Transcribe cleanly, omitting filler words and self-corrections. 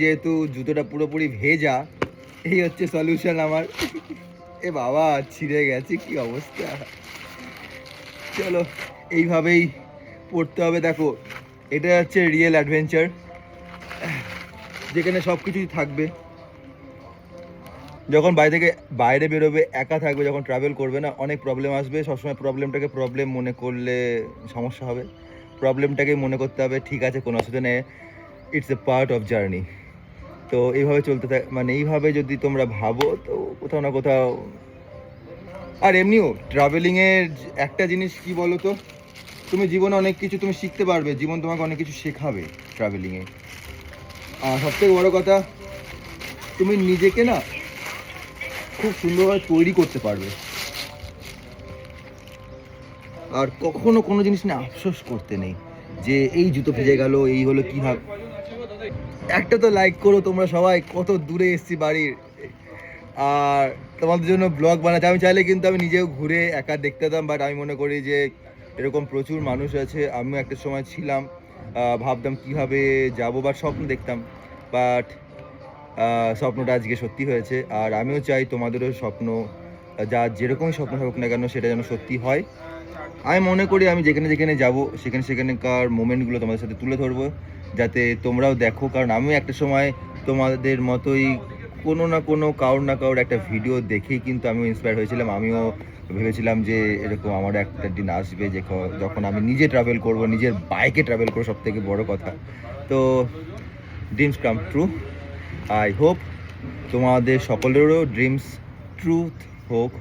যেহেতু জুতোটা পুরোপুরি ভেজা, এই হচ্ছে সলিউশন আমার। এ বাবা, ছিঁড়ে গেছে, কি অবস্থা। চলো এইভাবেই পড়তে হবে। দেখো, এটা হচ্ছে রিয়েল অ্যাডভেঞ্চার, যেখানে সব কিছুই থাকবে। যখন বাইরে বেরোবে, একা থাকবে, যখন ট্রাভেল করবে না, অনেক প্রবলেম আসবে। সবসময় প্রবলেমটাকে প্রবলেম মনে করলে সমস্যা হবে। প্রবলেমটাকে মনে করতে হবে ঠিক আছে, কোনো অসুবিধা নেই, it's a part of journey. তো এইভাবে মানে এইভাবে যদি তোমরা ভাবো, তো কোথাও না কোথাও। আর এমনিও ট্রাভেলিংয়ের একটা জিনিস কি বলো তো, তুমি জীবনে অনেক কিছু তুমি শিখতে পারবে, জীবন তোমাকে অনেক কিছু শেখাবে ট্রাভেলিংয়ে। আর সবথেকে বড় কথা, তুমি নিজেকে না খুব সুন্দরভাবে তৈরি করতে পারবে। আর কখনো কোনো জিনিস নিয়ে আফসোস করতে নেই যে এই জুতো ভিজে গেল, এই হলো, কী ভাব। একটা তো লাইক করো তোমরা সবাই, কত দূরে এসেছি বাড়ির। আর তোমাদের জন্য ব্লগ বানাতে আমি চাইলে কিন্তু আমি নিজেও ঘুরে একা দেখতে যেতাম, বাট আমি মনে করি যে এরকম প্রচুর মানুষ আছে, আমিও একটা সময় ছিলাম, ভাবতাম কীভাবে যাবো, বা স্বপ্ন দেখতাম, বাট স্বপ্নটা আজকে সত্যি হয়েছে। আর আমিও চাই তোমাদেরও স্বপ্ন, যেরকমই স্বপ্ন থাকুক না কেন, সেটা যেন সত্যি হয়। আমি মনে করি আমি যেখানে যেখানে যাবো, সেখানকার মোমেন্টগুলো তোমাদের সাথে তুলে ধরবো, যাতে তোমরাও দেখো। কারণ আমিও একটা সময় তোমাদের মতোই কোনো না কারোর একটা ভিডিও দেখেই কিন্তু আমিও ইন্সপায়ার হয়েছিলাম। আমিও ভেবেছিলাম যে এরকম আমারও একটা দিন আসবে, যখন আমি নিজে ট্রাভেল করব, নিজের বাইকে ট্রাভেল করবো, সবথেকে বড় কথা। তো dreams come true. I hope তোমাদের সকলেরও ড্রিমস ট্রুথ হোক।